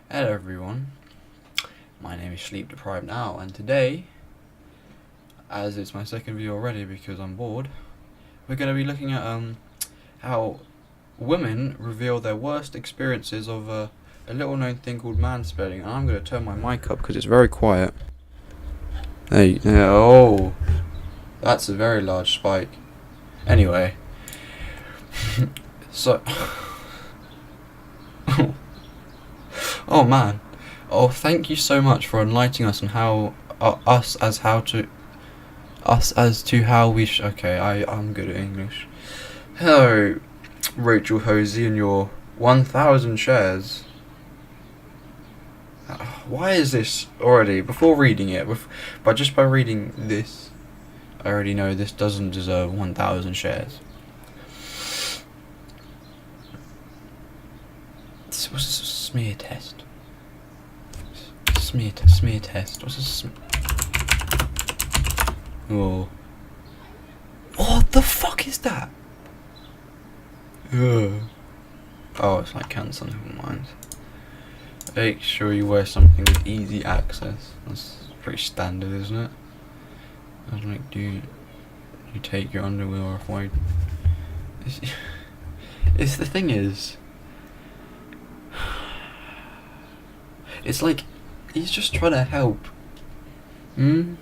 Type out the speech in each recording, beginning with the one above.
Hello everyone, my name is Sleep Deprived Now, and today, as it's my second video already because I'm bored, we're going to be looking at how women reveal their worst experiences of a little known thing called mansplaining. And I'm going to turn my mic up because it's very quiet. Hey, oh, that's a very large spike. Anyway, so... Oh man. Oh, thank you so much for enlightening us on how us as to how we okay, I'm good at English. Hello, Rachel Hosey and your 1,000 shares. Why is this already, before reading it, but just by reading this, I already know this doesn't deserve 1,000 shares. This was a smear test. Smear test. What's a Oh. What the fuck is that? Ugh. Oh, it's like cancer, never mind. Make sure you wear something with easy access. That's pretty standard, isn't it? I was like, do you take your underwear off while it's the thing is, it's like he's just trying to help. No,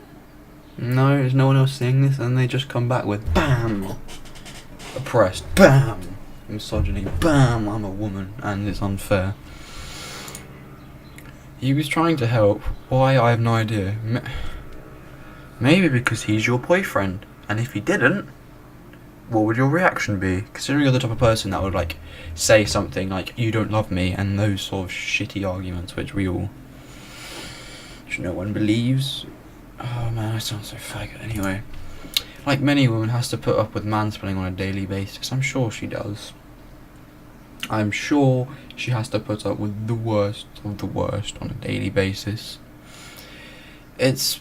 there's no one else saying this, and they just come back with BAM! Oppressed, BAM! Misogyny, BAM! I'm a woman, and it's unfair. He was trying to help. Why? I have no idea. Maybe because he's your boyfriend, and if he didn't, what would your reaction be? Considering you're the type of person that would like say something like "you don't love me" and those sort of shitty arguments which no one believes. Oh man, I sound so faggot. Anyway, like many women, has to put up with mansplaining on a daily basis. I'm sure she does. I'm sure she has to put up with the worst of the worst on a daily basis. It's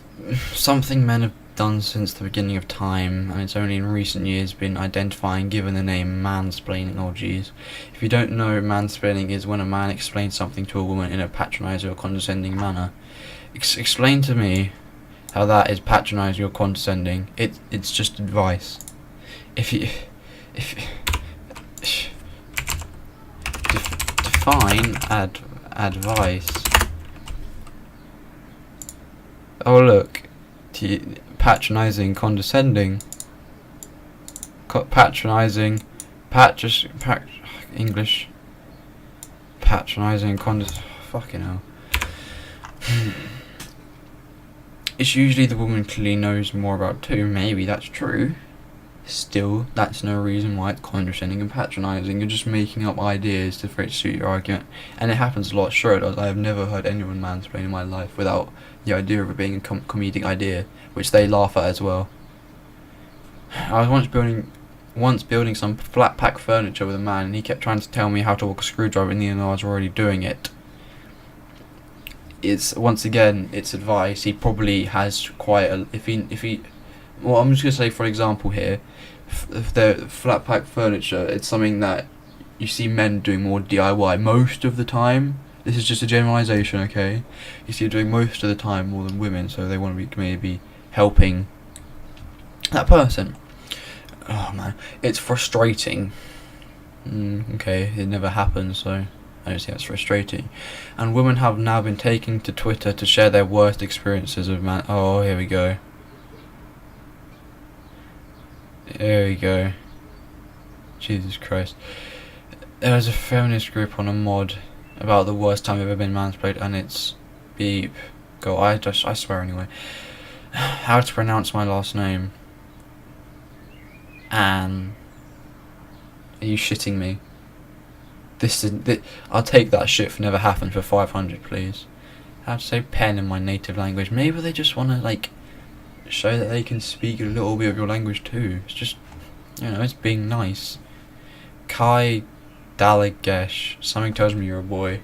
something men have done since the beginning of time, and it's only in recent years been identifying, given the name mansplaining. Oh geez. If you don't know, mansplaining is when a man explains something to a woman in a patronising or condescending manner. Explain to me how that is patronising or condescending. It's just advice. Define advice. Oh look, patronising, condescending, patronising, English, patronising, fucking hell. It's usually the woman clearly knows more about too. Maybe that's true. Still, that's no reason why it's condescending and patronising. You're just making up ideas to suit your argument, and it happens a lot. Sure it does. I have never heard anyone mansplain in my life without the idea of it being a comedic idea, which they laugh at as well. I was once building some flat pack furniture with a man, and he kept trying to tell me how to work a screwdriver, and even though I was already doing it. It's once again, it's advice. He probably has quite a well, I'm just gonna say, for example here, if the flat pack furniture, it's something that you see men doing more DIY most of the time. This is just a generalization, okay? You see it doing most of the time more than women, so they want to be maybe helping that person. Oh man, it's frustrating. Okay, it never happens, so I don't see that's frustrating. And women have now been taking to Twitter to share their worst experiences of man. Oh, here we go. There we go. Jesus Christ. There was a feminist group on a mod about the worst time I've ever been mansplained, and it's beep. Go, I swear anyway. How to pronounce my last name? Anne. Are you shitting me? I'll take that shit for never happened for 500, please. How to say pen in my native language? Maybe they just want to like show that they can speak a little bit of your language too. It's just, it's being nice. Kai Dalagesh. Something tells me you're a boy,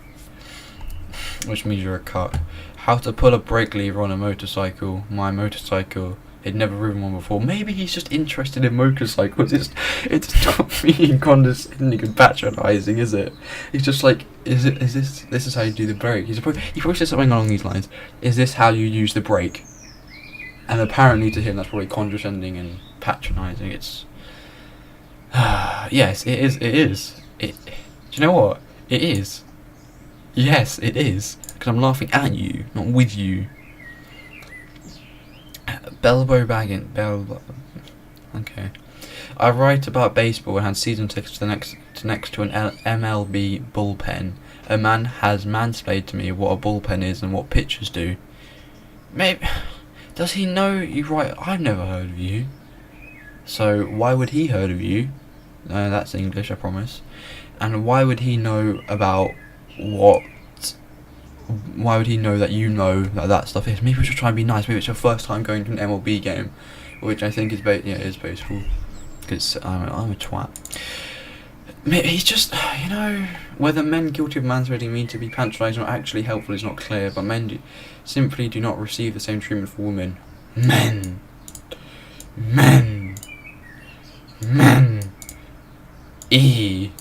which means you're a cuck. How to pull a brake lever on a motorcycle? My motorcycle He'd never ridden one before. Maybe he's just interested in motorcycles. It's not being condescending and patronising, is it? He's just like, this is how you do the brake. He probably said something along these lines. Is this how you use the brake? And apparently to him that's probably condescending and patronising. It's yes, it is. Do you know what? It is. Yes, it is. Because I'm laughing at you, not with you. Okay. I write about baseball and had season tickets to next to an MLB bullpen. A man has mansplained to me what a bullpen is and what pitchers do. Maybe does he know you write? I've never heard of you. So why would he heard of you? That's English, I promise. And why would he know about what? Why would he know that you know that stuff is? Maybe we should try and be nice. Maybe it's your first time going to an MLB game, which I think is it is baseball. Because I'm a twat. He's just, whether men guilty of mansplaining mean to be patronising or actually helpful is not clear. But men simply do not receive the same treatment for women. Men. E-N.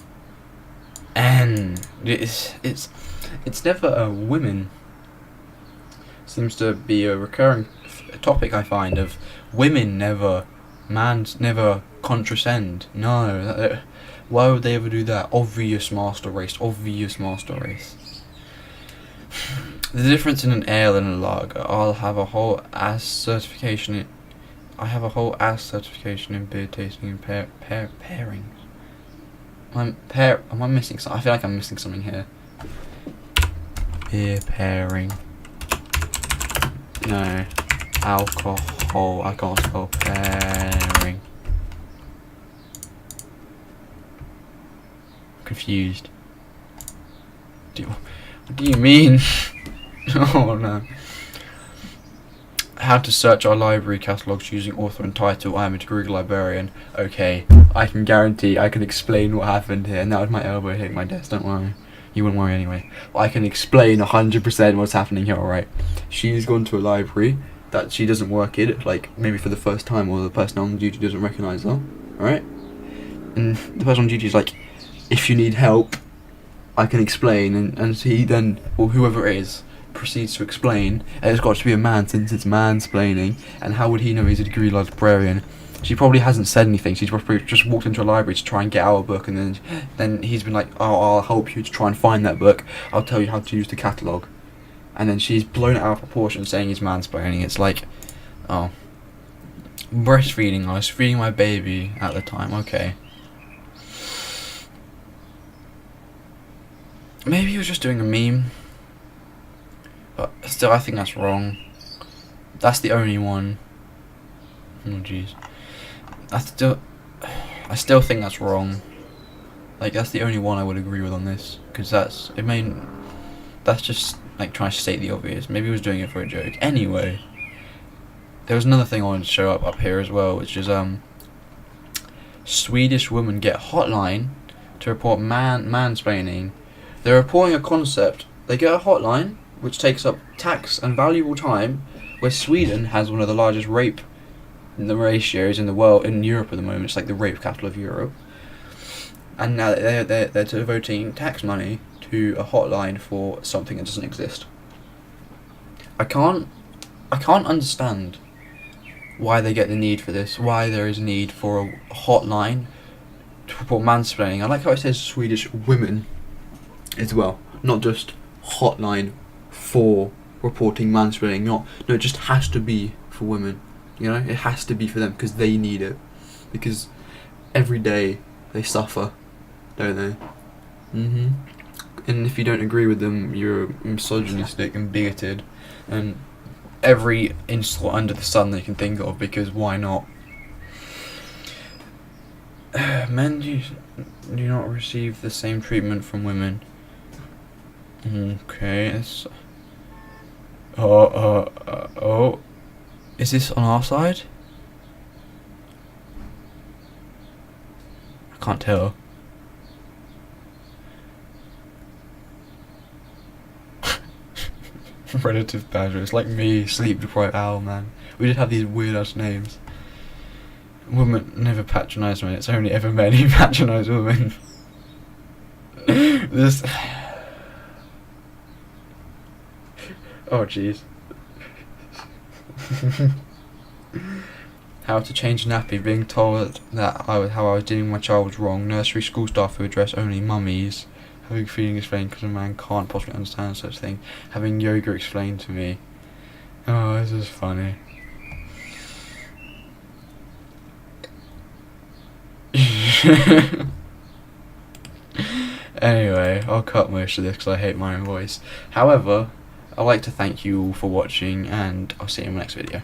It's never women. Seems to be a recurring topic I find of women never contrascend. No, why would they ever do that? Obvious master race. The difference in an ale and a lager. I have a whole ass certification in beer tasting and pairings. Am I missing something? I feel like I'm missing something here. Beer pairing. No. Alcohol. I can't spell pairing. Confused. What do you mean? Oh no. How to search our library catalogues using author and title. I am a degree librarian. Okay, I can guarantee I can explain what happened here. And that was my elbow hitting my desk, don't worry. You wouldn't worry anyway. But I can explain 100% what's happening here, alright? She's gone to a library that she doesn't work in, like maybe for the first time, or the person on duty doesn't recognise her, alright? And the person on duty is like, if you need help, I can explain, and he then, or whoever it is, proceeds to explain, and it's got to be a man since it's mansplaining, and how would he know he's a degree librarian? She probably hasn't said anything. She's probably just walked into a library to try and get out a book, and then he's been like, oh, I'll help you to try and find that book. I'll tell you how to use the catalogue. And then she's blown it out of proportion saying he's mansplaining. It's like, oh. Breastfeeding. I was feeding my baby at the time. Okay. Maybe he was just doing a meme. But still, I think that's wrong. That's the only one. Oh, jeez. I still think that's wrong. Like, that's the only one I would agree with on this, because that's just like trying to state the obvious. Maybe he was doing it for a joke. Anyway, there was another thing I wanted to show up here as well, which is Swedish women get hotline to report mansplaining. They're reporting a concept. They get a hotline which takes up tax and valuable time, where Sweden has one of the largest rape ratios in the world, in Europe at the moment. It's like the rape capital of Europe, and now they're devoting tax money to a hotline for something that doesn't exist. I can't understand why they get the need for this. Why there is a need for a hotline to report mansplaining. I like how it says Swedish women as well, not just hotline for reporting mansplaining. No, it just has to be for women. It has to be for them because they need it. Because every day they suffer, don't they? And if you don't agree with them, you're misogynistic and bigoted, and every insult under the sun they can think of, because why not? Men do not receive the same treatment from women. Okay, it's... Oh. Is this on our side? I can't tell. Relative badger. It's like me, sleep deprived owl, man. We just have these weird ass names. Women never patronise men. It's only ever men who patronise women. This. Oh jeez. How to change a nappy. Being told that how I was dealing with my child was wrong. Nursery school staff who address only mummies. Having feeling explained because a man can't possibly understand such thing. Having yoga explained to me. Oh, this is funny. Anyway, I'll cut most of this because I hate my own voice. However, I'd like to thank you all for watching, and I'll see you in the next video.